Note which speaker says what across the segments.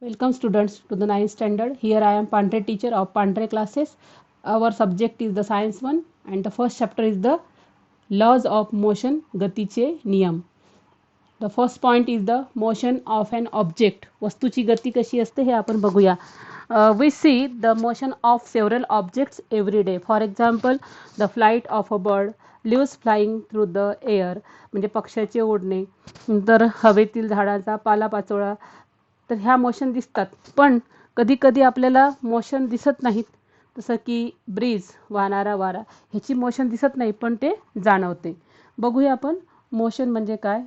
Speaker 1: Welcome students to the 9th standard. Here I am Pandre teacher of Pandre classes. Our subject is the science one and the first chapter is the laws of motion गतीचे नियम. The first point is the motion of an object. वस्तूची गती कशी असते हे आपण बघूया. We see the motion of several objects every day. For example, the flight of a bird, leaves flying through the air म्हणजे पक्ष्याचे उडणे, तर हवेतील झाडाचा पालापाचोळा, तर ह्या मोशन दिसतात. पण कधी कधी आपल्याला मोशन दिसत नाहीत, जसं की ब्रीज वाहणारा वारा, ह्याची मोशन दिसत नाही पण ते जाणवते. बघूया आपण मोशन म्हणजे काय.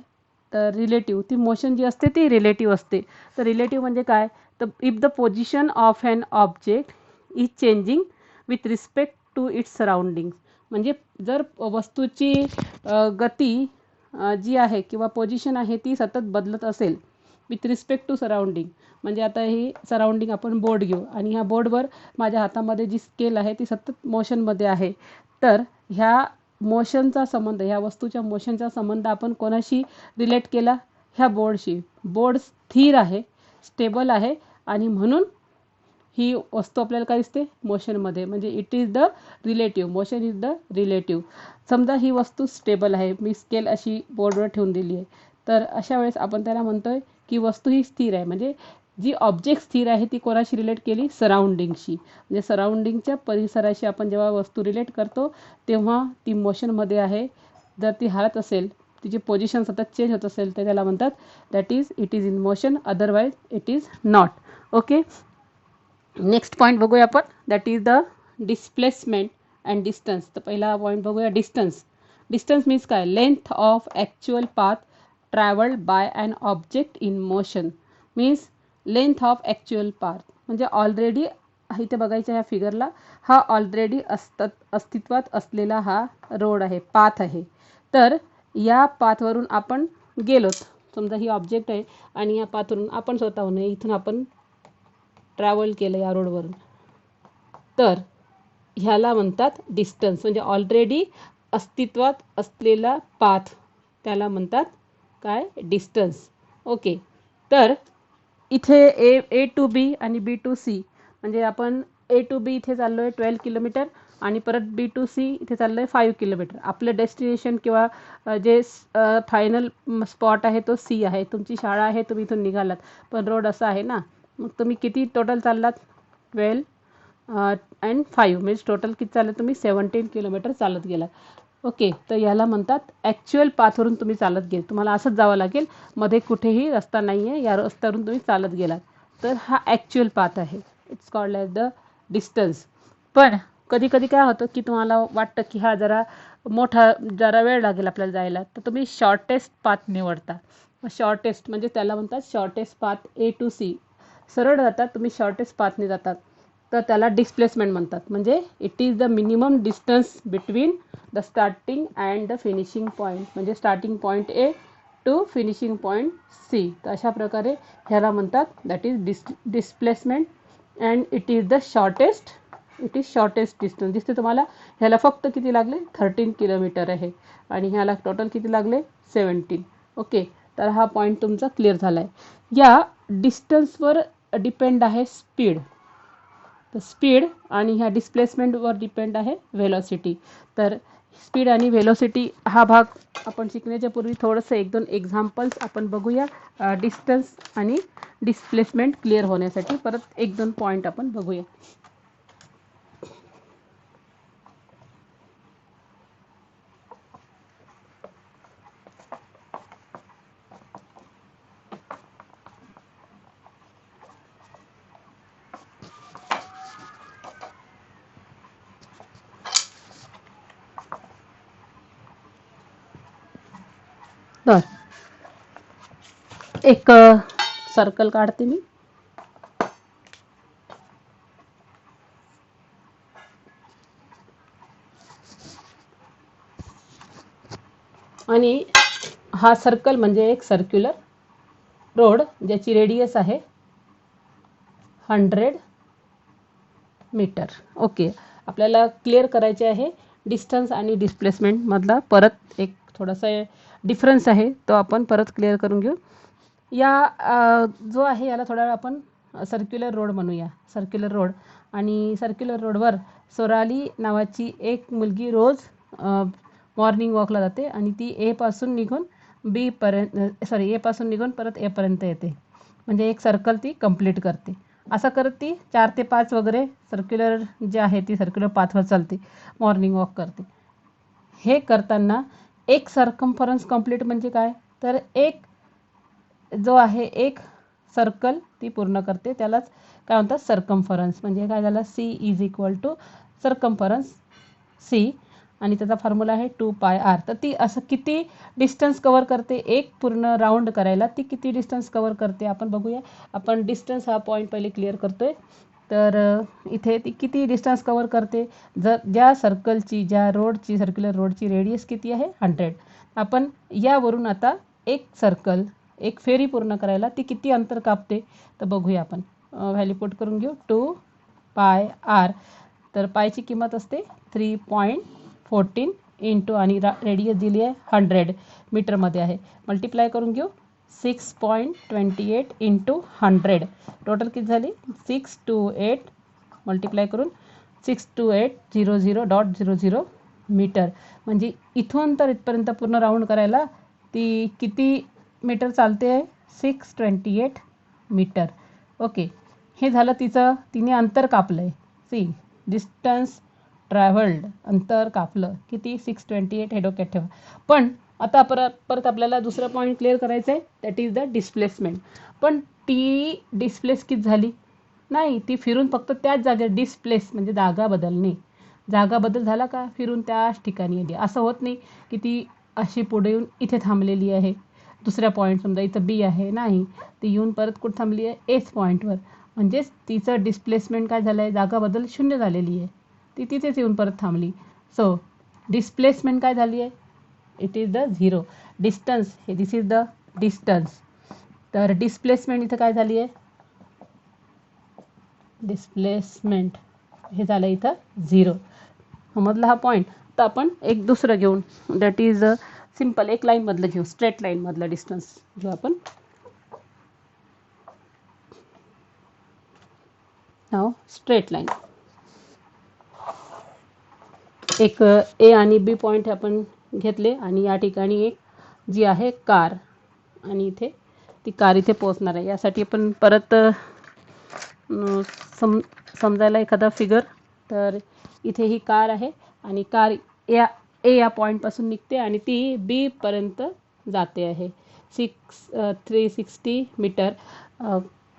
Speaker 1: तर रिलेटिव्ह, ती मोशन जी असते ती रिलेटिव्ह असते. तर रिलेटिव्ह म्हणजे काय, तर if the position of an object is changing with respect to its surroundings, म्हणजे जर वस्तूची गती जी आहे किंवा पोझिशन आहे ती सतत बदलत असेल विथ रिस्पेक्ट टू सराउंडिंग, म्हणजे आता ही सराउंडिंग आपण बोर्ड घेऊ आणि ह्या बोर्डवर माझ्या हातामध्ये जी स्केल आहे ती सतत मोशनमध्ये आहे. तर ह्या मोशनचा संबंध, ह्या वस्तूच्या मोशनचा संबंध आपण कोणाशी रिलेट केला, ह्या बोर्डशी. बोर्ड स्थिर आहे, स्टेबल आहे आणि म्हणून ही वस्तू आपल्याला काय दिसते मोशनमध्ये, म्हणजे it is the relative. Motion is the relative. समजा ही वस्तू स्टेबल आहे, मी स्केल अशी बोर्डवर ठेवून दिली आहे, तर अशा वेळेस आपण त्याला म्हणतोय की वस्तू ही स्थिर आहे. म्हणजे जी ऑब्जेक्ट स्थिर आहे ती कोणाशी रिलेट केली, सराउंडिंगशी. म्हणजे सराउंडिंगच्या परिसराशी आपण जेव्हा वस्तू रिलेट करतो तेव्हा ती मोशनमध्ये आहे. जर ती हालत असेल, तिची पोझिशन सतत चेंज होत असेल तर त्याला म्हणतात that is it is in motion, otherwise it is not. Okay, next point बघूया आपण, that is the displacement and distance. तर पहिला पॉईंट बघूया डिस्टन्स. डिस्टन्स मीन्स काय, length of actual path travelled by an object in motion. Means length of actual path म्हणजे already इथे बघायचं ह्या फिगरला, हा ऑलरेडी अस्तित्वात असलेला हा रोड आहे, पाथ आहे. तर या पाथवरून आपण गेलोत, समजा ही ऑब्जेक्ट आहे आणि या पाथवरून आपण स्वतःहून इथून आपण ट्रॅव्हल केलं या रोडवरून, तर ह्याला म्हणतात डिस्टन्स. म्हणजे ऑलरेडी अस्तित्वात असलेला पाथ, त्याला म्हणतात काय, डिस्टन्स. ओके, तर इथे ए टू बी आणि बी टू सी, म्हणजे आपण ए टू बी इथे चाललो आहे 12 किलोमीटर आणि परत बी टू सी इथे चाललो आहे 5 किलोमीटर. आपलं डेस्टिनेशन किंवा जे फायनल स्पॉट आहे तो सी आहे. तुमची शाळा आहे, तुम्ही इथून निघालात, पण रोड असा आहे ना, मग तुम्ही किती टोटल चाललात, 12 अँड 5 म्हणजे टोटल किती चाललं तुम्ही, 17 किलोमीटर चालत गेलात. ओके, तर याला म्हणतात ॲक्च्युअल पाथवरून तुम्ही चालत गेल, तुम्हाला असंच जावं लागेल, मध्ये कुठेही रस्ता नाही आहे, या रस्त्यावरून तुम्ही चालत गेलात, तर हा ॲक्च्युअल पाथ आहे. It's called as the distance. पण कधी कधी काय होतं की तुम्हाला वाटतं की हा जरा वेळ लागेल आपल्याला जायला, तर तुम्ही शॉर्टेस्ट पाथ निवडता. शॉर्टेस्ट म्हणजे त्याला म्हणतात shortest path, A to C सरळ जातात तुम्ही, शॉर्टेस्ट पाथने जातात, तर त्याला डिस्प्लेसमेंट म्हणतात. म्हणजे it is the minimum distance between the starting and the finishing point, म्हणजे starting point A to finishing point C. तर अशा प्रकारे ह्याला म्हणतात that is displacement and it is the shortest distance. दिसते तुम्हाला, ह्याला फक्त किती लागले, 13 किलोमीटर आहे आणि ह्याला टोटल किती लागले, 17. ओके, तर हा पॉईंट तुमचा क्लिअर झाला आहे. या डिस्टन्सवर डिपेंड आहे स्पीड. तर स्पीड आणि ह्या डिस्प्लेसमेंटवर डिपेंड आहे व्हेलॉसिटी. तर स्पीड आणि व्हेलॉसिटी हा भाग आपण शिकण्याच्या पूर्वी थोडंसं 1-2 एक्झाम्पल्स आपण बघूया. डिस्टन्स आणि डिस्प्लेसमेंट क्लिअर होण्यासाठी परत 1-2 पॉईंट आपण बघूया. तर एक सर्कल काढते मी आणि हा सर्कल म्हणजे एक सर्क्युलर रोड ज्याची रेडियस आहे 100 मीटर. ओके, आपल्याला क्लिअर करायचे आहे डिस्टन्स आणि डिस्प्लेसमेंटमधला परत एक थोडासा डिफरन्स आहे, तो आपण परत क्लिअर करून घेऊ. या जो आहे याला थोडा वेळ आपण सर्क्युलर रोड म्हणूया, सर्क्युलर रोड. आणि सर्क्युलर रोडवर सोराली नावाची एक मुलगी रोज मॉर्निंग वॉकला जाते आणि ती एपासून निघून एपासून निघून परत एपर्यंत येते. म्हणजे एक सर्कल ती कंप्लीट करते. असं करत ती 4 ते 5 वगैरे सर्क्युलर जे आहे ती सर्क्युलर पाथवर चालते, मॉर्निंग वॉक करते. हे करताना एक सर्कम्फरन्स कंप्लीट म्हणजे काय, तर एक जो आहे एक सर्कल ती पूर्ण करते, त्यालाच काय म्हणतात सर्कम्फरन्स. म्हणजे काय झालं, C is equal to circumference C, आणि त्याचा फॉर्म्युला आहे 2πr. तर ती असं किती डिस्टन्स कवर करते, एक पूर्ण राऊंड करायला ती किती डिस्टन्स कवर करते आपण बघूया. आपण डिस्टन्स हा पॉईंट पहिले क्लिअर करतोय. तर इथे ती किती डिस्टन्स कवर करते, जर ज्या सर्कलची, ज्या रोडची, सर्क्युलर रोडची रेडियस किती आहे 100. आपण यावरून आता एक सर्कल, एक फेरी पूर्ण करायला ती किती अंतर कापते तर बघूया. आपण व्हॅल्यू पुट करून घेऊ 2πr. तर पायची किंमत असते 3.14 इंटू, आणि रेडियस दिली आहे 100 मीटरमध्ये आहे. मल्टिप्लाय करून घेऊ 6.28 इंटू 100. टोटल किती झाली 628, मल्टिप्लाय करून 62800.00 मीटर. म्हणजे इथून तर इथपर्यंत पूर्ण राऊंड करायला ती किती मीटर चालते आहे, 628 मीटर. ओके, हे झालं तिचं, तिने अंतर कापलं आहे. सी डिस्टन्स ट्रॅव्हल्ड, अंतर कापलं किती 628, हे डोक्यात ठेवा. पण आता परत आपल्याला दुसरा पॉईंट क्लिअर करायचा आहे, दॅट इज द डिस्प्लेसमेंट. पण ती डिस्प्लेस किती झाली नाही, ती फिरून फक्त त्याच जागेत, डिस्प्लेस म्हणजे जागा बदलणे. जागा बदल झाला का, फिरून त्याच ठिकाणी आली. असं होत नाही की ती अशी पुढे येऊन इथे थांबलेली आहे, दुसऱ्या पॉईंट समजा इथं बी आहे, नाही, ती येऊन परत कुठं थांबली आहे एच पॉईंटवर. म्हणजेच तिचं डिस्प्लेसमेंट काय झालं आहे, जागा बदल 0 झालेली आहे, ती तिथेच येऊन परत थांबली. सो डिस्प्लेसमेंट काय झाली आहे, इट इज द 0. डिस्टन्स, हे दिस इज द डिस्टन्स. तर डिस्प्लेसमेंट इथं काय झाली आहे, डिस्प्लेसमेंट हे झालं इथं 0. समजला हा पॉईंट. तर आपण एक दुसरं घेऊन, दॅट इज सिम्पल, एक लाईनमधलं घेऊ, स्ट्रेट लाईनमधलं डिस्टन्स घेऊ आपण. नाव स्ट्रेट लाईन, एक ए आणि बी पॉईंट आपण घेतले, आणि या ठिकाणी एक जी आहे कार, आणि इथे ती कार इथे पोहोचणार आहे. यासाठी आपण परत समजायला एखादा फिगर. तर इथे ही कार आहे, आणि कार या पॉईंटपासून निघते आणि ती बीपर्यंत जाते आहे. 360 मीटर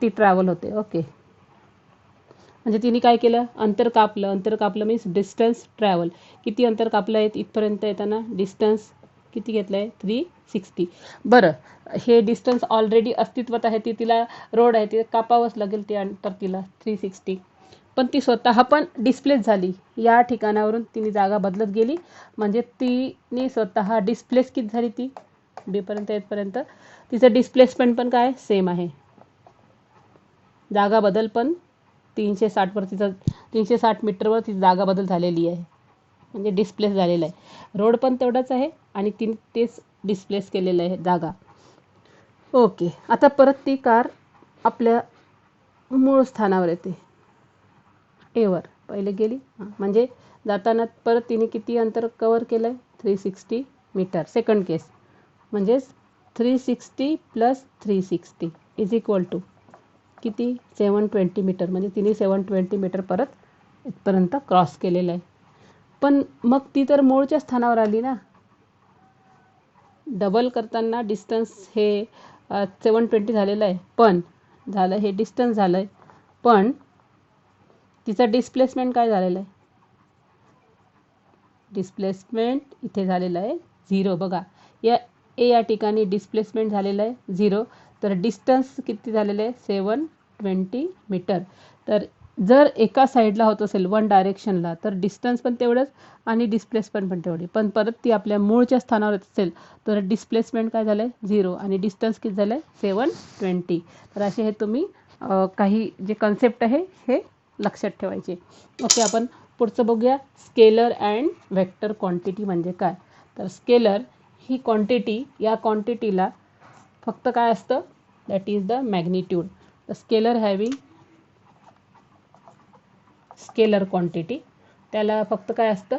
Speaker 1: ती ट्रॅव्हल होते. ओके, म्हणजे तिने काय केलं, अंतर कापलं. अंतर कापलं मीन्स डिस्टन्स ट्रॅव्हल. किती अंतर कापलं आहे इथपर्यंत येताना, डिस्टन्स किती घेतलं आहे 360. बरं, हे डिस्टन्स ऑलरेडी अस्तित्वात आहे, ती तिला रोड आहे, ती कापावंच लागेल ते अंतर तिला 360. पण ती स्वतः पण डिस्प्लेस झाली, या ठिकाणावरून तिने जागा बदलत गेली. म्हणजे तिने स्वतः डिस्प्लेस किती झाली, ती बीपर्यंत येतपर्यंत तिचं डिस्प्लेसमेंट पण काय सेम आहे. जागा बदल पण 360 तिचं 360 मीटरवर ती जागा बदल झालेली आहे, म्हणजे डिस्प्लेस झालेलं आहे. रोड पण तेवढाच आहे आणि तिने तेच डिस्प्लेस केलेलं आहे जागा. ओके, आता परत ती कार आपल्या मूळ स्थानावर येते, एवर पहिले गेली. म्हणजे जाताना परत तिने किती अंतर कवर केलं आहे, 360 मीटर. सेकंड केस म्हणजेच 360 + 360 इज इक्वल टू किती 720 मीटर. म्हणजे तिने 720 मीटर परत इथपर्यंत क्रॉस केलेलं आहे. पण मग ती तर मूळच्या स्थानावर आली ना. डबल करताना डिस्टन्स हे 720 झालेलं आहे, पण झालं हे डिस्टन्स झालं आहे, पण तिचं डिस्प्लेसमेंट काय झालेलं आहे, डिस्प्लेसमेंट इथे झालेलं आहे 0. बघा, या ठिकाणी डिस्प्लेसमेंट झालेलं आहे 0. तर डिस्टन्स किती झालेलं आहे 720 मीटर. तर जर एका साईडला होत असेल, वन डायरेक्शनला, तर डिस्टन्स पण तेवढंच आणि डिस्प्लेसमेंट पण तेवढी. पण परत ती आपल्या मूळच्या स्थानावर येत असेल तर डिस्प्लेसमेंट काय झालं आहे 0 आणि डिस्टन्स किती झालं आहे 720. तर असे हे तुम्ही काही जे कन्सेप्ट आहे हे लक्षात ठेवायचे. ओके, आपण पुढचं बघूया. स्केलर अँड व्हेक्टर क्वांटिटी म्हणजे काय. तर स्केलर ही क्वांटिटी, या क्वांटिटीला फक्त काय असतं, that is the magnitude. The scalar having scalar quantity, त्याला फक्त काय असतं,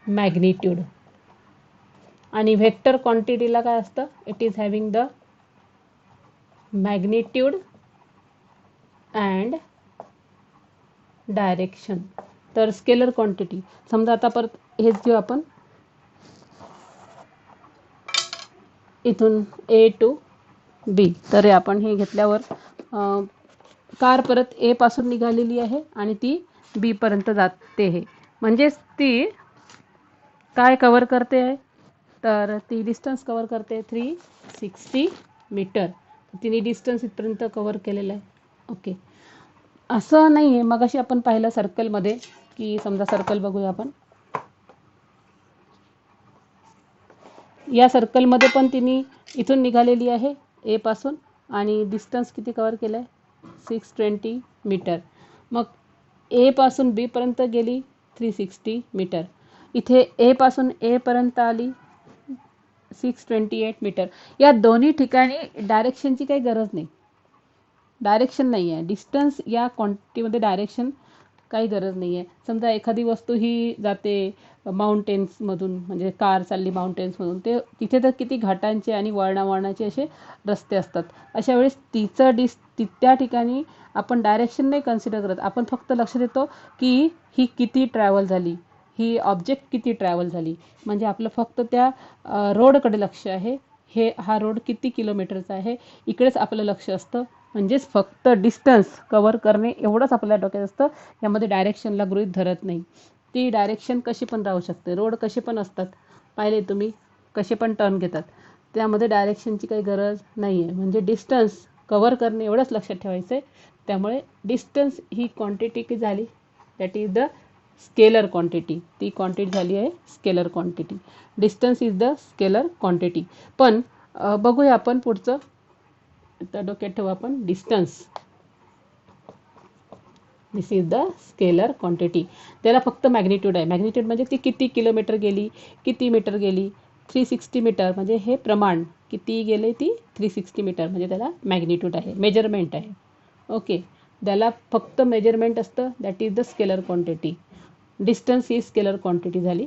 Speaker 1: मॅग्निट्यूड. आणि व्हेक्टर क्वांटिटीला काय असतं, it is having the magnitude and direction. तर स्केलर क्वांटिटी, समजा आता परत हेच घेऊ आपण, इथून ए टू बी. तर आपण हे घेतल्यावर कार परत ए पासून निघालेली आहे आणि ती बी पर्यंत जाते आहे, म्हणजेच ती काय कव्हर करते आहे, तर ती डिस्टन्स कव्हर करते 360 मीटर. तिने डिस्टन्स इथपर्यंत कव्हर केलेलं आहे. ओके, असं नाही आहे मगाशी आपण पाहिलं सर्कलमध्ये, की समजा सर्कल बघूया आपण, या सर्कलमध्ये पण तिने इथून निघालेली आहे ए पासून आणि डिस्टन्स किती कव्हर केलं आहे, 620 मीटर. मग ए पासून बी पर्यंत गेली 360 मीटर. इथे ए पासून ए पर्यंत आली 628 मीटर. या दोन्ही ठिकाणी डायरेक्शनची काही गरज नाही, डायरेक्शन नाही आहे. डिस्टन्स या क्वांटिटीमध्ये डायरेक्शन काही गरज नाही आहे. समजा एखादी वस्तू ही जाते माउंटेन्समधून, म्हणजे कार चालली माउंटेन्समधून, ते तिथे तर किती घाटांचे आणि वळणावळणाचे असे रस्ते असतात. अशा वेळेस तिचं त्या ठिकाणी आपण डायरेक्शन नाही कन्सिडर करत, आपण फक्त लक्ष देतो की ही किती ट्रॅव्हल झाली, ही ऑब्जेक्ट किती ट्रॅव्हल झाली. म्हणजे आपलं फक्त त्या रोडकडे लक्ष आहे, हा रोड किती किलोमीटरचा आहे इकडेच आपलं लक्ष असतं. म्हणजेच फक्त डिस्टन्स कव्हर करणे एवढंच आपल्या डोक्यात असतं, यामध्ये डायरेक्शनला गृहीत धरत नाही. ती डायरेक्शन कशी पण राहू शकते, रोड कसे पण असतात, पाहिले तुम्ही कसे पण टर्न घेतात, त्यामध्ये डायरेक्शनची काही गरज नाही आहे. म्हणजे डिस्टन्स कव्हर करणे एवढंच लक्षात ठेवायचं आहे. त्यामुळे डिस्टन्स ही क्वांटिटी की झाली, that is the scalar quantity. ती क्वांटिटी झाली आहे scalar quantity. Distance is the scalar quantity. पण बघूया आपण पुढचं, आता डोक्यात ठेवू आपण distance. This is the scalar quantity. त्याला फक्त मॅग्निट्यूड आहे. मॅग्निट्यूड म्हणजे ती किती किलोमीटर गेली, किती मीटर गेली. 360 मीटर म्हणजे हे प्रमाण, किती गेले ती 360 मीटर, म्हणजे त्याला मॅग्निट्यूड आहे, मेजरमेंट आहे. ओके, त्याला फक्त मेजरमेंट असतं, that is the scalar quantity. Distance he scalar quantity झाली.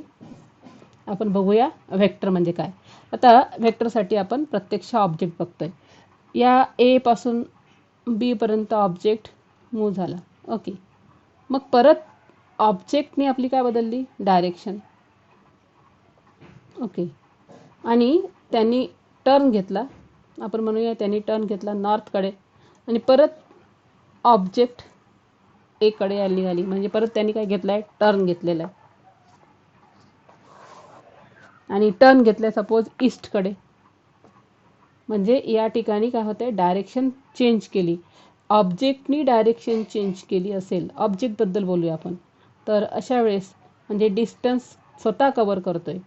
Speaker 1: आपण बघूया व्हेक्टर म्हणजे काय. आता व्हेक्टरसाठी आपण प्रत्यक्ष ऑब्जेक्ट बघतोय. या ए पासून बी पर्यंत ऑब्जेक्ट मूव्ह झाला. ओके, मग परत ऑब्जेक्टने आपली काय बदलली, डायरेक्शन. ओके, आणि त्यांनी टर्न घेतला, आपण म्हणूया त्यांनी टर्न घेतला नॉर्थकडे, आणि परत ऑब्जेक्ट एकडे यायला निघाली, म्हणजे परत त्यांनी काय घेतलं आहे, टर्न घेतलेला आहे. आणि टर्न घेतलं सपोज ईस्टकडे, म्हणजे या ठिकाणी काय होतं आहे, डायरेक्शन चेंज केली. ऑब्जेक्टनी डायरेक्शन चेंज केली असेल, ऑब्जेक्टबद्दल बोलूया आपण, तर अशा वेळेस म्हणजे डिस्टन्स स्वतः कवर करतोय.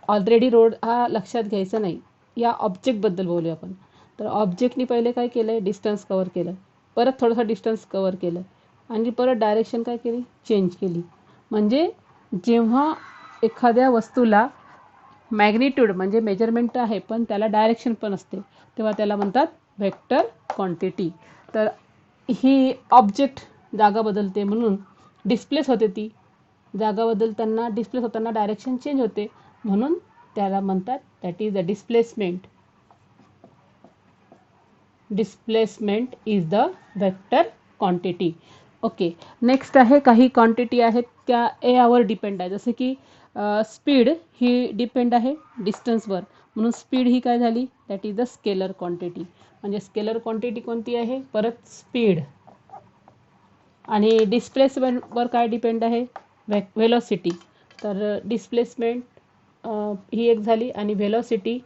Speaker 1: ऑलरेडी रोड हा लक्षात घ्यायचा नाही, या ऑब्जेक्टबद्दल बोलूया आपण. तर ऑब्जेक्टनी पहिले काय केलं आहे, डिस्टन्स कवर केलं, परत थोडंसं डिस्टन्स कवर केलं, आणि परत डायरेक्शन काय केली, चेंज केली. म्हणजे जेव्हा एखाद्या वस्तूला मॅग्निट्यूड म्हणजे मेजरमेंट आहे पण त्याला डायरेक्शन पण असते, तेव्हा त्याला म्हणतात व्हेक्टर क्वांटिटी. तर ही ऑब्जेक्ट जागा बदलते म्हणून डिस्प्लेस होते, ती जागा बदलताना डिस्प्लेस होताना डायरेक्शन चेंज होते, म्हणून त्याला म्हणतात that is the displacement. Displacement is the vector quantity. Okay, next आहे काही क्वांटिटी आहेत त्या एवर डिपेंड आहे, जसे की स्पीड ही डिपेंड आहे डिस्टन्सवर, म्हणून स्पीड ही काय झाली, that is the scalar quantity. म्हणजे स्केलर क्वांटिटी कोणती आहे, परत स्पीड. आणि डिस्प्लेसमेंटवर काय डिपेंड आहे, व्हेलॉसिटी. तर डिस्प्लेसमेंट ही एक झाली, आणि व्हेलॉसिटी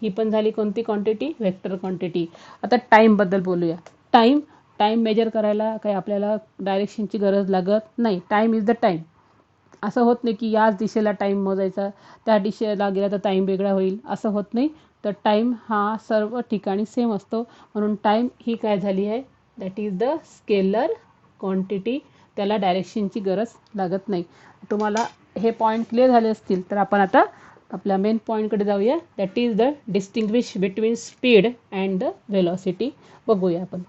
Speaker 1: ही पण झाली कोणती क्वांटिटी, व्हेक्टर क्वांटिटी. आता टाईमबद्दल बोलूया. टाईम मेजर करायला काही आपल्याला डायरेक्शनची गरज लागत नाही. Time is the time. असं होत नाही की याच दिशेला टाईम मोजायचा, त्या दिशेला गेला तर टाईम वेगळा होईल, असं होत नाही. तर टाईम हा सर्व ठिकाणी सेम असतो, म्हणून टाईम ही काय झाली आहे, that is the scalar quantity. त्याला डायरेक्शनची गरज लागत नाही. तुम्हाला हे पॉईंट क्लिअर झाले असतील तर आपण आता आपल्या मेन पॉईंटकडे जाऊया, that is the distinguish between speed and the velocity. बघूया आपण.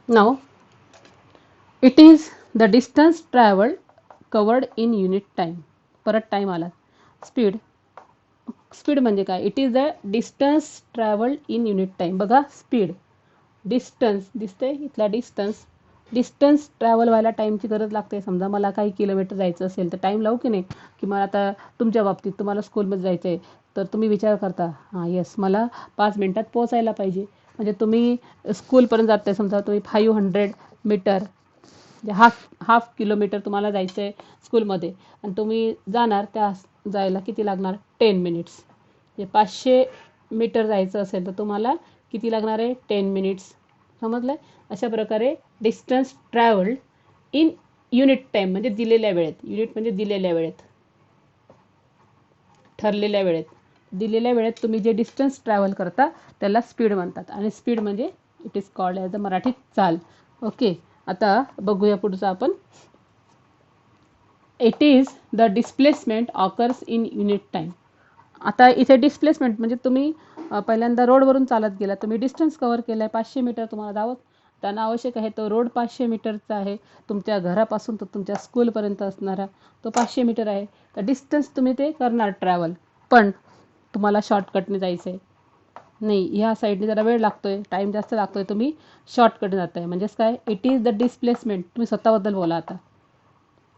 Speaker 1: Now it is the distance traveled covered in unit time. परत टाइम आला. स्पीड. स्पीड म्हणजे काय? It is the distance travelled in unit time. बघा speed, distance दिसते इथला distance. Distance travel व्हायला टाईमची गरज लागते. समजा मला काही किलोमीटर जायचं असेल तर टाईम लावू की नाही? की मला आता तुमच्या बाबतीत तुम्हाला स्कूलमध्ये जायचं आहे तर तुम्ही विचार करता हां येस मला 5 मिनिटात पोहोचायला पाहिजे. म्हणजे तुम्ही स्कूलपर्यंत जाताय समजा तुम्ही 500 मीटर म्हणजे हाफ किलोमीटर तुम्हाला जायचं आहे स्कूलमध्ये आणि तुम्ही जाणार त्या जायला किती लागणार? 10 मिनिट्स. म्हणजे 500 मीटर जायचं असेल तर तुम्हाला किती लागणार आहे? 10 मिनिट्स. समजलं? अशा प्रकारे distance travelled in unit time म्हणजे दिलेल्या वेळेत. युनिट म्हणजे दिलेल्या वेळेत, ठरलेल्या वेळेत. दिलेल्या वेळेत तुम्ही जे डिस्टन्स ट्रॅव्हल करता त्याला स्पीड म्हणतात. आणि स्पीड म्हणजे it is called as the मराठीत चाल. ओके. आता बघूया पुढचं आपण. It is the displacement occurs in unit time. आता इथे डिस्प्लेसमेंट म्हणजे तुम्ही पहिल्यांदा रोडवरून चालत गेला, तुम्ही डिस्टन्स कव्हर केलं आहे 500 मीटर तुम्हाला धावत त्यांना आवश्यक आहे. तो रोड 500 मीटरचा आहे. तुमच्या घरापासून तर तुमच्या स्कूलपर्यंत असणारा तो 500 मीटर आहे. तर डिस्टन्स तुम्ही ते करणार ट्रॅव्हल. पण तुम्हाला शॉर्टकटने जायचं आहे. नाही ह्या साईडने जरा वेळ लागतोय, टाईम जास्त लागतोय, तुम्ही शॉर्टकटने जात आहे. म्हणजेच काय? It is the displacement. तुम्ही स्वतःबद्दल बोला आता.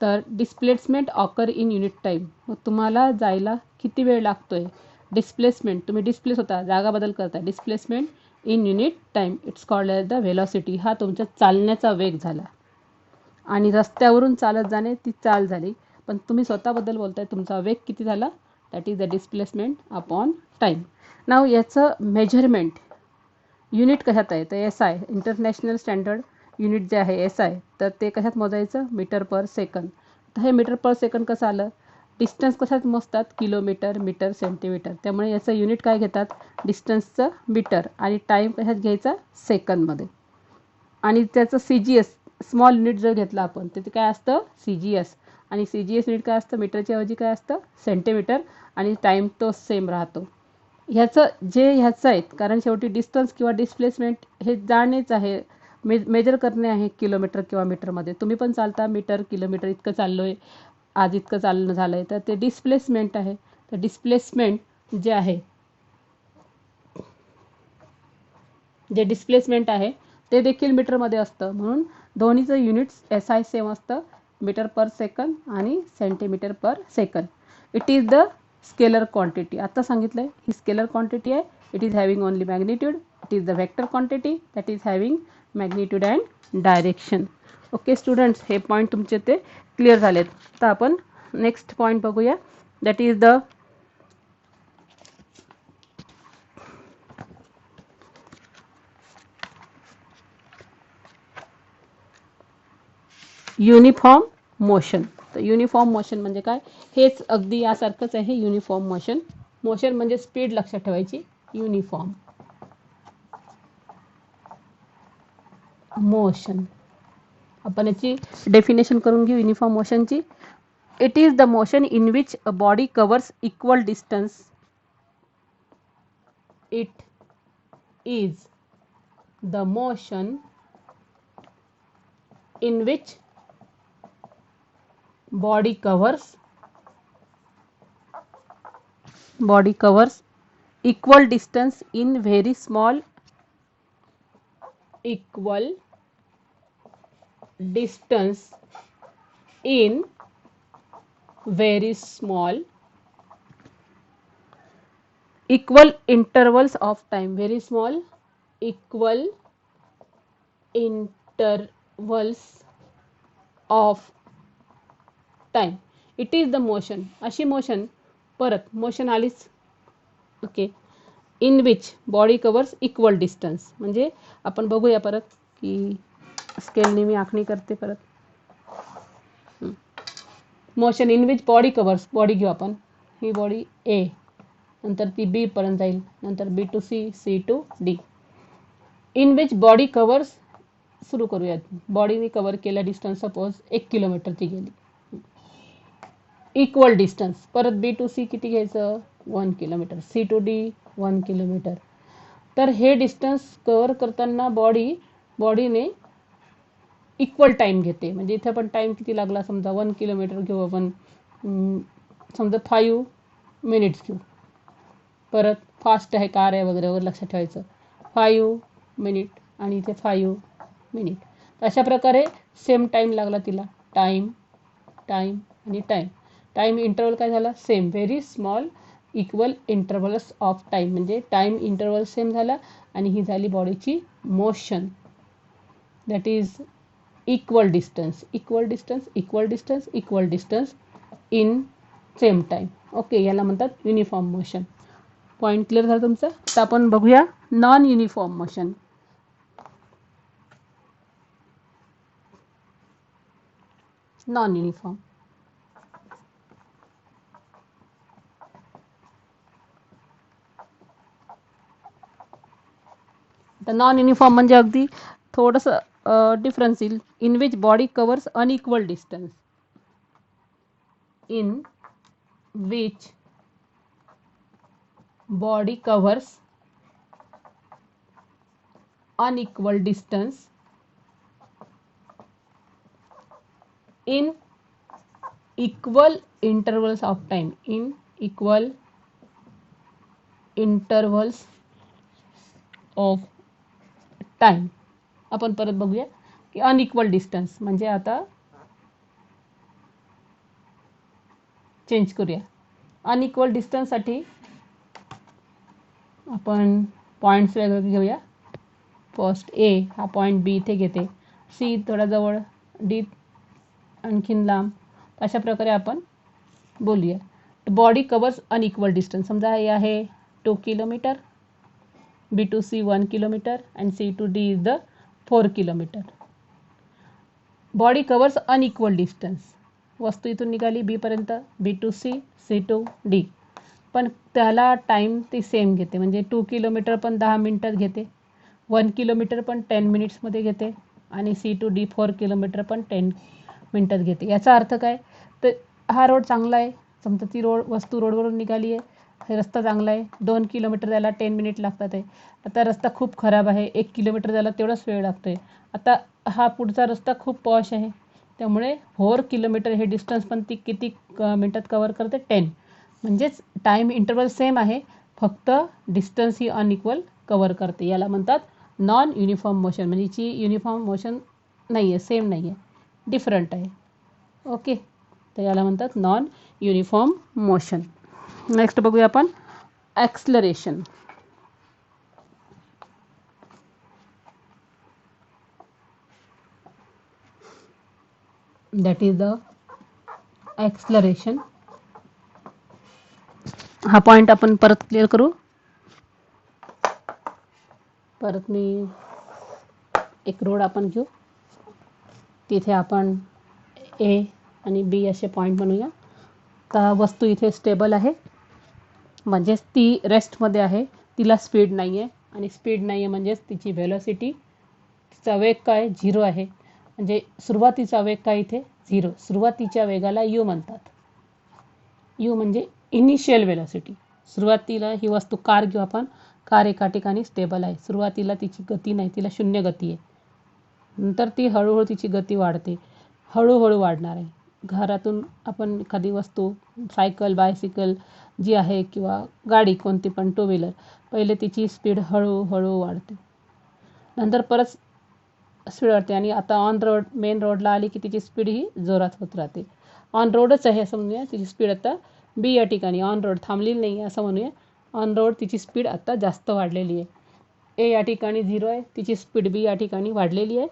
Speaker 1: तर displacement occur in unit time. मग तुम्हाला जायला किती वेळ लागतोय? डिस्प्लेसमेंट तुम्ही डिस्प्लेस होता, जागा बदल करता. Displacement in unit time it's called as the velocity. हा तुमच्या चालण्याचा वेग झाला. आणि रस्त्यावरून चालत जाणे ती चाल झाली. पण तुम्ही स्वतःबद्दल बोलताय तुमचा वेग किती झाला? That is the displacement upon time. नाव याचं मेजरमेंट युनिट कशात आहे? तर S I international standard unit जे आहे एस आय, तर ते कशात मोजायचं? Metre per second. तर हे मीटर पर सेकंद कसं आलं? डिस्टन्स कशात मोजतात? Kilometre, metre, centimetre. त्यामुळे याचं युनिट काय घेतात? डिस्टन्सचं मीटर आणि टाईम कशात घ्यायचा? सेकंदमध्ये. आणि त्याचं C G S small unit जर घेतलं आपण तर ते काय असतं? C G S. आणि सी जी एस युनिट काय असतं? मीटरच्या ऐवजी काय असतं? सेंटीमीटर. आणि टाईम तो सेम राहतो. ह्याचं आहेत कारण शेवटी डिस्टन्स किंवा डिस्प्लेसमेंट हे जाणेच आहे. मेजर करणे आहे किलोमीटर किंवा मीटरमध्ये. तुम्ही पण चालता मीटर किलोमीटर इतकं चाललो आहे, आज इतकं चालणं झालं आहे, तर ते डिस्प्लेसमेंट आहे. तर डिस्प्लेसमेंट जे डिस्प्लेसमेंट आहे ते देखील मीटरमध्ये असतं. म्हणून दोन्हीचं युनिट्स एस आय सेम असतं, मीटर पर सेकंद आणि centimetre per second. It is the scalar quantity. आता सांगितलं आहे ही स्केलर क्वांटिटी आहे. It is having only magnitude. It is the vector quantity that is having magnitude and direction. Okay students, हे point तुमचे ते clear झालेत. तर आपण नेक्स्ट पॉईंट बघूया. That is the uniform motion. तर युनिफॉर्म मोशन म्हणजे काय? हेच अगदी यासारखंच आहे युनिफॉर्म मोशन. मोशन म्हणजे स्पीड लक्षात ठेवायची. युनिफॉर्म मोशन आपण याची डेफिनेशन करून घेऊ युनिफॉर्म मोशनची. It is the motion in which a body covers equal distance. It is the motion in which body covers equal distance in very small equal distance in very small equal intervals of time. Very small equal intervals of time. It is the motion. अशी motion परत motion आलीच. Okay. In which body covers equal distance म्हणजे आपण बघूया परत की स्केलने मी आखणी करते परत. Motion in which body covers. Body घेऊ आपण. ही बॉडी ए, नंतर ती बी पर्यंत जाईल, नंतर B to C, C to D. In which body covers. सुरू करूयात. बॉडीने कव्हर केला डिस्टन्स सपोज 1 किलोमीटरची गेली. इक्वल डिस्टन्स परत बी टू सी किती घ्यायचं? 1 kilometre. C to D 1 kilometre. तर हे डिस्टन्स कव्हर करताना बॉडीने इक्वल टाईम घेते. म्हणजे इथे पण टाईम किती लागला, समजा 1 किलोमीटर घेऊ आपण, समजा 5 मिनिट्स घेऊ. परत फास्ट आहे, कार आहे वगैरे वगैरे लक्षात ठेवायचं. 5 मिनिट आणि इथे 5 मिनिट. अशा प्रकारे सेम टाईम लागला तिला. टाईम, टाईम आणि टाईम. टाईम इंटरवल काय झाला, same, very small equal intervals of time. म्हणजे टाईम इंटरवल सेम झाला आणि ही झाली बॉडीची motion. That is equal distance, equal distance, equal distance, equal distance in same time. Okay, याला म्हणतात युनिफॉर्म मोशन. पॉईंट क्लिअर झाला तुमचा. आता आपण बघूया non uniform motion. Non uniform, तर नॉन युनिफॉर्म म्हणजे अगदी थोडंसं डिफरन्स येईल. In which body covers unequal distance. In which body covers unequal distance in equal intervals of time. In equal intervals of time. आपण परत बघूया की अनइक्वल डिस्टन्स म्हणजे आता चेंज करूया. अनइक्वल डिस्टन्ससाठी आपण पॉईंट्स वेगवेगळे घेऊया. फर्स्ट ए हा पॉईंट बी इथे घेते, सी थोडा जवळ, डी आणखीन लांब. अशा प्रकारे आपण बोलूया. Body covers unequal distance. समजा हे आहे 2 kilometre, B to C 1 kilometre and C to D is the 4 kilometre. Body covers unequal distance. वस्तू इथून निघाली बीपर्यंत, B to C, C to D, पण त्याला टाईम ती सेम घेते. म्हणजे 2 किलोमीटर पण 10 मिनिटात घेते, 1 किलोमीटर पण 10 मिनिट्समध्ये घेते आणि सी टू डी 4 किलोमीटर पण 10 मिनिटात घेते. याचा अर्थ काय, तर हा रोड चांगला आहे, समजा ती वस्तू रोडवरून निघाली आहे, हे रस्ता चांगला आहे, 2 किलोमीटर जायला 10 मिनिट लागतात आहे. आता रस्ता खूप खराब आहे, 1 किलोमीटर जायला तेवढाच वेळ लागतो आहे. आता हा पुढचा रस्ता खूप पॉश आहे, त्यामुळे 4 किलोमीटर हे डिस्टन्स पण ती किती मिनिटात कवर करते, 10. म्हणजेच टाईम इंटरवल सेम आहे, फक्त डिस्टन्स ही अनइक्वल कवर करते. याला म्हणतात नॉन युनिफॉर्म मोशन. म्हणजे हिची युनिफॉर्म मोशन नाही आहे, सेम नाही आहे, डिफरंट आहे. ओके, तर याला म्हणतात नॉन युनिफॉर्म मोशन. नेक्स्ट बघूया आपण acceleration. That is the acceleration. हा पॉईंट आपण परत क्लिअर करू. परत मी एक रोड आपण घेऊ, तिथे आपण ए आणि बी असे पॉईंट बनवूया. तर वस्तू इथे स्टेबल आहे, म्हणजेच ती रेस्टमध्ये आहे, तिला स्पीड नाही आहे. आणि स्पीड नाही आहे म्हणजेच तिची व्हेलॉसिटी, तिचा वेग काय, 0 आहे. म्हणजे सुरुवातीचा वेग काय इथे 0. सुरुवातीच्या वेगाला यू म्हणतात. यू म्हणजे इनिशियल व्हेलॉसिटी. सुरुवातीला ही वस्तू कार घेऊ आपण, कार एका ठिकाणी स्टेबल आहे, सुरुवातीला तिची गती नाही, तिला 0 गती आहे. नंतर ती हळूहळू तिची गती वाढते, हळूहळू वाढणार आहे. घरातून आपण एखादी वस्तू, सायकल, बायसिकल जी आहे किंवा गाडी कोणती पण, 2 व्हीलर, पहिले तिची स्पीड हळूहळू वाढते, नंतर परत स्पीड वाढते आणि आता ऑन रोड, मेन रोडला आली की तिची स्पीड ही जोरात होत राहते. ऑन रोडच आहे असं म्हणूया, तिची स्पीड आता बी या ठिकाणी, ऑन रोड थांबलेली नाही आहे असं म्हणूया, ऑन रोड तिची स्पीड आता जास्त वाढलेली आहे. ए या ठिकाणी 0 आहे, तिची स्पीड बी या ठिकाणी वाढलेली आहे.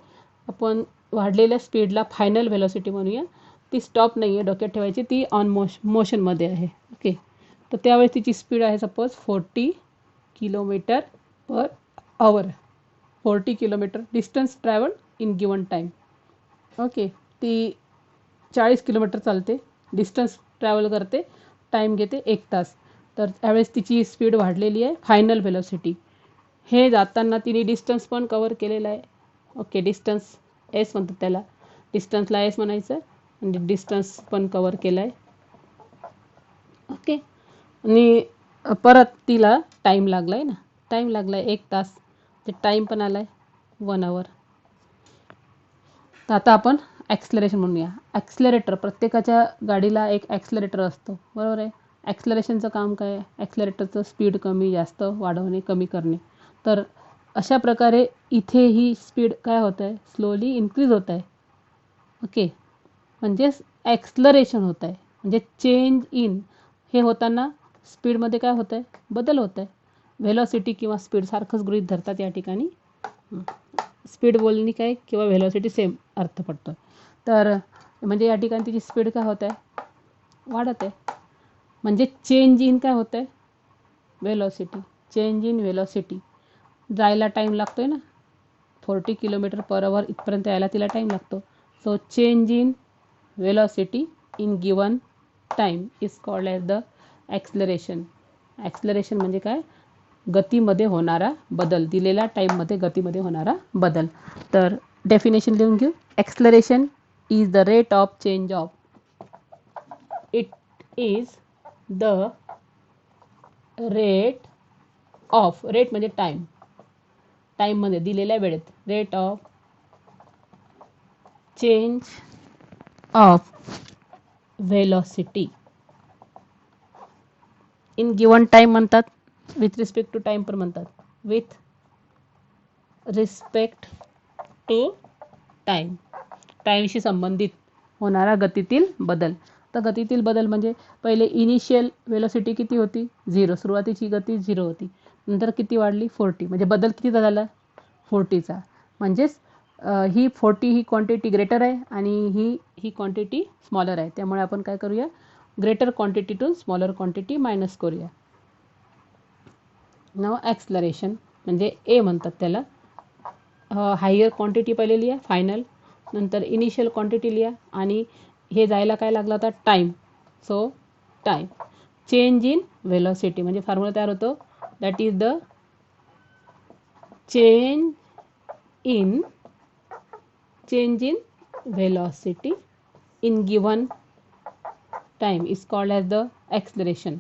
Speaker 1: आपण वाढलेल्या स्पीडला फायनल व्हेलॉसिटी म्हणूया. ती स्टॉप नाही आहे, डोक्यात ठेवायची, ती ऑन मोशनमध्ये आहे. ओके, तर त्यावेळेस तिची स्पीड आहे suppose 40 kilometre per our. 40 kilometre distance travel in given time. Okay, ती 40 किलोमीटर चालते, डिस्टन्स ट्रॅव्हल करते, टाईम घेते 1 तास. तर त्यावेळेस तिची स्पीड वाढलेली आहे, फायनल व्हेलॉसिटी. हे जाताना तिने डिस्टन्स पण कवर केलेलं आहे. ओके, डिस्टन्स एस म्हणतात त्याला, डिस्टन्सला एस म्हणायचं, म्हणजे डिस्टन्स पण कवर केलं आहे. ओके, आणि परत तिला टाईम लागला आहे ना, टाईम लागला आहे 1 तास, ते टाईम पण आला आहे 1 आवर. तर आता आपण ॲक्सलरेशन म्हणूया. ॲक्सलरेटर, प्रत्येकाच्या गाडीला एक ॲक्सलरेटर असतो, बरोबर आहे. ॲक्सलरेशनचं काम काय आहे? ॲक्सलरेटरचं स्पीड कमी जास्त वाढवणे कमी करणे. तर अशा प्रकारे इथे ही स्पीड काय होत आहे, स्लोली इन्क्रीज होत आहे. ओके, म्हणजेच ॲक्सलरेशन होत आहे, म्हणजे चेंज इन हे होताना स्पीडमध्ये काय होत आहे, बदल होत आहे. व्हेलॉसिटी किंवा स्पीड सारखंच गृहीत धरतात या ठिकाणी. स्पीड बोलणी काय किंवा व्हेलॉसिटी सेम अर्थ पडतो. तर म्हणजे या ठिकाणी तिची स्पीड काय होत आहे, वाढत आहे. म्हणजे चेंज इन काय होत आहे, व्हेलॉसिटी. Change in velocity. जायला टाईम लागतो आहे ना, 40 km/h इथपर्यंत यायला तिला टाईम लागतो. So change in velocity in given time is called as the acceleration. Acceleration म्हणजे काय, गतीमध्ये होणारा बदल, दिलेल्या टाईममध्ये गतीमध्ये होणारा बदल. तर डेफिनेशन लिहून घेऊ. Acceleration is the rate of change of, it is the rate of, rate म्हणजे टाईम, टाईममध्ये दिलेल्या वेळेत, rate of change of velocity in given time म्हणतात, विथ रिस्पेक्ट टू टाईम पण म्हणतात, विथ रिस्पेक्ट टू टाईम, टाईमशी संबंधित होणारा गतीतील बदल. तर गतीतील बदल म्हणजे पहिले इनिशियल वेलोसिटी किती होती, 0, सुरुवातीची गती 0 होती, नंतर किती वाढली, 40, म्हणजे बदल कितीचा झाला, 40चा. म्हणजेच ही 40 ही क्वांटिटी ग्रेटर आहे आणि ही क्वांटिटी स्मॉलर आहे. त्यामुळे आपण काय करूया, ग्रेटर क्वांटिटीतून स्मॉलर क्वांटिटी मायनस करूया. नाव ॲक्सलरेशन म्हणजे ए म्हणतात त्याला. हायर क्वांटिटी पहिले लिहा फायनल, नंतर इनिशियल क्वांटिटी लिहा आणि हे जायला काय लागला होता, time. So time change in velocity म्हणजे फॉर्म्युला तयार होतो, that is the change in velocity in given time is called as the acceleration.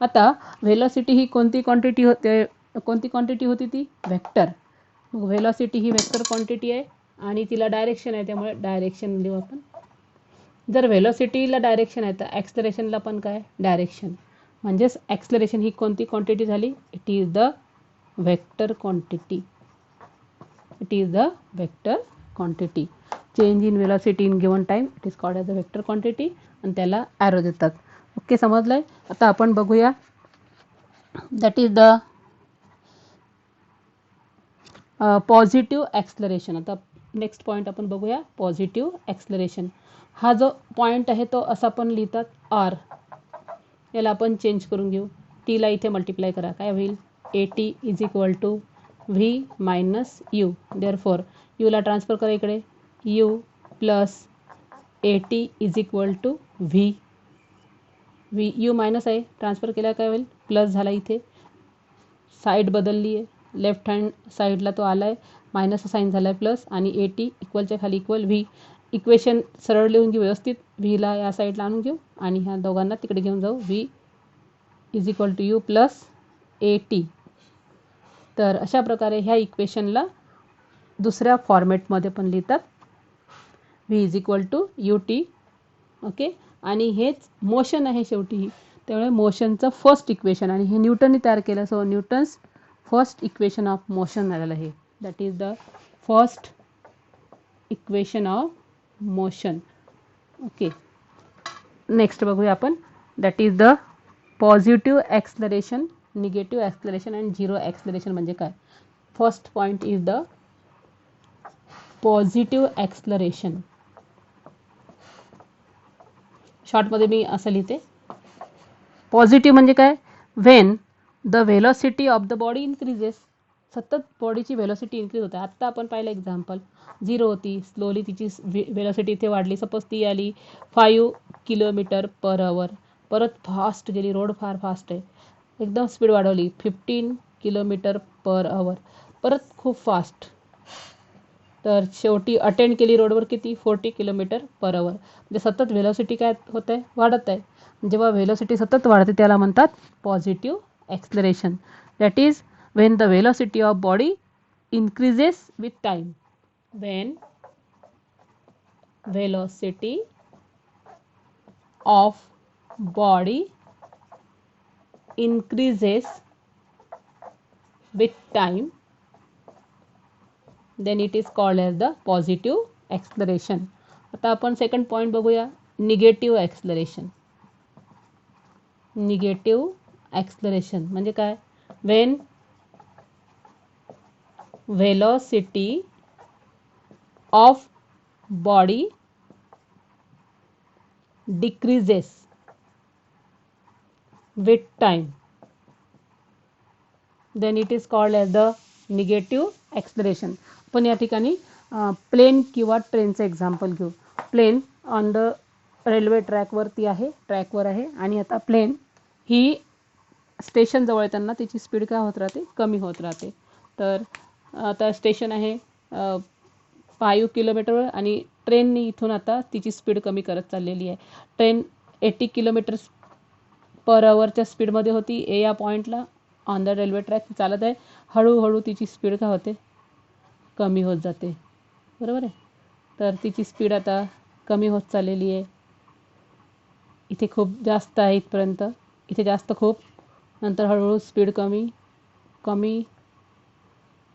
Speaker 1: आता velocity ही कोणती क्वांटिटी होती, ती व्हेक्टर. मग व्हेलॉसिटी ही व्हेक्टर क्वांटिटी आहे आणि तिला डायरेक्शन आहे, त्यामुळे डायरेक्शन लिहू आपण. जर व्हेलॉसिटीला डायरेक्शन आहे तर ॲक्सलरेशनला पण काय, डायरेक्शन. म्हणजेच ॲक्सलरेशन ही कोणती क्वांटिटी झाली, it is the vector quantity. It is the vector quantity. Change in velocity in given time, it is called as a vector quantity आणि त्याला ॲरो देतात. ओके, समजलंय. आता आपण बघूया, that is the positive acceleration. आता next point आपण बघूया, positive acceleration. हा जो पॉईंट आहे तो असा पण लिहितात आर, याला आपण चेंज करून घेऊ. टीला इथे मल्टिप्लाय करा, काय होईल, AT is equal to V minus U. Therefore यूला ट्रान्सफर करा इकडे, U plus AT is equal to V. U minus आहे, ट्रान्सफर केला काय होईल, प्लस झाला. इथे साईड बदलली आहे, लेफ्ट हँड साईडला तो आला आहे, मायनसचा साईन झाला आहे प्लस, आणि AT इक्वलच्या खाली इक्वल व्ही. इक्वेशन सरळ लिहून घेऊ व्यवस्थित, व्हीला या साईडला आणून घेऊ आणि ह्या दोघांना तिकडे घेऊन जाऊ. V is equal to U plus AT. तर अशा प्रकारे ह्या इक्वेशनला दुसऱ्या फॉर्मॅटमध्ये पण लिहितात, V is equal to UT. Okay, आणि हेच मोशन आहे शेवटी, त्यामुळे मोशनचं फर्स्ट इक्वेशन, आणि हे न्यूटनने तयार केलं. So Newton's first equation of motion आलेलं आहे, that is the first equation of motion. Okay, next बघूया आपण, that is the positive acceleration, negative acceleration and zero acceleration म्हणजे काय. First point is the positive acceleration. शॉर्टमध्ये मी असं लिहिते, positive म्हणजे काय, when the velocity of the body increases. सतत बॉडीची व्हेलॉसिटी इन्क्रीज होते. आत्ता आपण पाहिलं एक्झाम्पल, 0 होती, स्लोली तिची व्हेलॉसिटी इथे वाढली. सपोज ती आली 5 km/h, परत फास्ट गेली, रोड फार फास्ट आहे, एकदम स्पीड वाढवली 15 km/h, परत खूप फास्ट, तर शेवटी अटेंड केली रोडवर किती, 40 km/h. म्हणजे सतत व्हेलॉसिटी काय होत आहे, वाढत आहे. जेव्हा व्हेलॉसिटी सतत वाढते त्याला म्हणतात positive acceleration. That is when the velocity of body increases with time. When velocity of body increases with time, then it is called as the positive acceleration. आता आपण सेकंड पॉइंट बघूया, निगेटिव्ह ॲक्सलरेशन. निगेटिव्ह ॲक्सलरेशन म्हणजे काय? Wien velocity of body decreases with time, then it is called as the negative acceleration. आपण या ठिकाणी plain किंवा ट्रेनचं एक्झाम्पल घेऊ. प्लेन ऑन द रेल्वे ट्रॅकवरती आहे, ट्रॅकवर आहे आणि आता प्लेन ही स्टेशन जवळ येताना तिची स्पीड काय होत राहते? कमी होत राहते. तर आता स्टेशन आहे 5 किलोमीटरवर आणि ट्रेननी इथून आता तिची स्पीड कमी करत चाललेली आहे. ट्रेन 80 किलोमीटर्स पर आवरच्या स्पीडमध्ये होती ए या पॉईंटला ऑन द रेल्वे ट्रॅक चालत आहे. हळूहळू तिची स्पीड काय होते? कमी होत जाते, बरोबर आहे. तर तिची स्पीड आता कमी होत चाललेली आहे. इथे खूप जास्त आहे इथपर्यंत, इथे जास्त खूप, नंतर हळूहळू स्पीड कमी कमी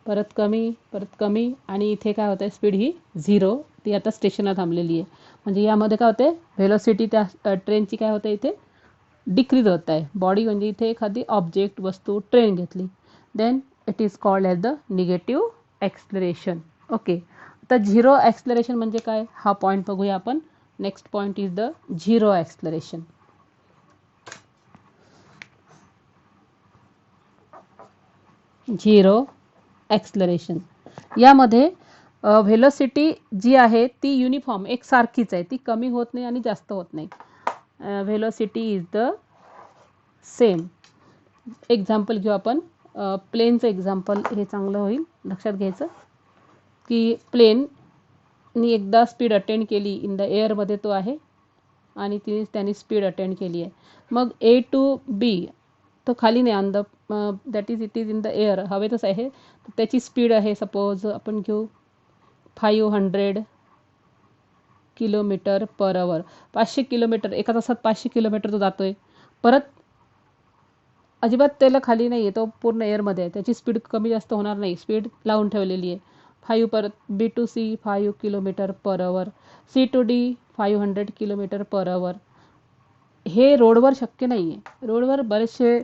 Speaker 1: परत कमी परत कमी आणि इथे काय होतं आहे? स्पीड ही 0, ती आता स्टेशनला थांबलेली आहे. म्हणजे यामध्ये काय होते? व्हेलोसिटी त्या ट्रेनची काय होते? इथे डिक्रीज होत आहे. बॉडी म्हणजे इथे एखादी ऑब्जेक्ट वस्तू ट्रेन घेतली, then it is called as the negative acceleration. Okay, आता झिरो ॲक्सलरेशन म्हणजे काय? हा पॉईंट बघूया आपण. Next point is the zero acceleration. Zero acceleration यामध्ये व्हेलोसिटी जी आहे ती युनिफॉर्म एकसारखीच आहे, ती कमी होत नाही आणि जास्त होत नाही. Velocity is the same. Example घेऊ आपण. प्लेनचं एक्झाम्पल हे चांगलं होईल लक्षात घ्यायचं की प्लेननी एकदा स्पीड अटेंड केली इन द एअरमध्ये तो आहे आणि त्याने स्पीड अटेंड केली आहे. मग ए टू बी तो खाली नाही, on the that is it is in the air, हवेतच आहे. त्याची स्पीड आहे सपोज आपण घेऊ 500 किलोमीटर पर आवर. 500 किलोमीटर एका तासात 500 किलोमीटर तो जातोय. परत अजिबात त्याला खाली नाही आहे, तो पूर्ण एअरमध्ये आहे. त्याची स्पीड कमी जास्त होणार नाही, स्पीड लावून ठेवलेली आहे 5. परत B to C 5 kilometre per hour, C to D 500 kilometre per hour. हे रोडवर शक्य नाही आहे. रोडवर बरेचसे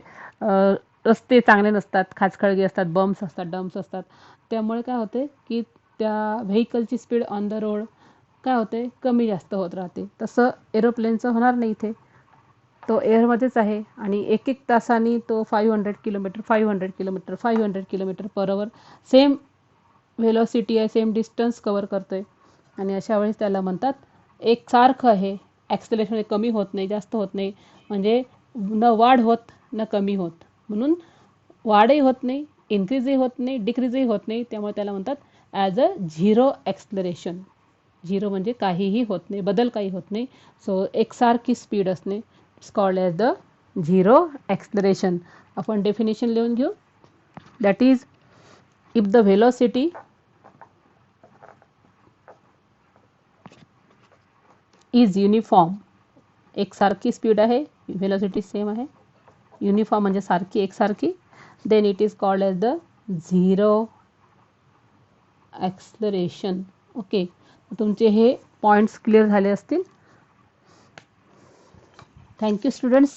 Speaker 1: रस्ते चांगले नसतात, खाचखळगे असतात, बम्स असतात, डम्प्स असतात. त्यामुळे काय होते की त्या व्हेकलची स्पीड ऑन द रोड काय होते? कमी जास्त होत राहते. तसं एरोप्लेनचं होणार नाही. इथे तो एअरमध्येच आहे आणि एक एक तासाने तो 500 kilometre 500 kilometre 500 kilometre per hour same velocity आहे, सेम डिस्टन्स कवर करतो आहे. आणि अशा वेळेस त्याला म्हणतात एकसारखं आहे. ॲक्सेलरेशन कमी होत नाही, जास्त होत नाही, म्हणजे न वाढ होत न कमी होत. म्हणून वाढही होत नाही, इन्क्रीजही होत नाही, डिक्रीजही होत नाही. त्यामुळे त्याला म्हणतात as a zero acceleration. Zero म्हणजे काहीही होत नाही, बदल काही होत नाही. सो एकसारखी स्पीड असणे, it's called as the zero acceleration. आपण डेफिनेशन लिहून घेऊ. That is if the velocity is uniform, एकसारखी स्पीड आहे, व्हेलोसिटी सेम आहे, युनिफॉर्म म्हणजे सारखी एकसारखी, then it is called as the zero acceleration. Okay, तुमचे हे पॉईंट्स क्लिअर झाले असतील. Thank you students.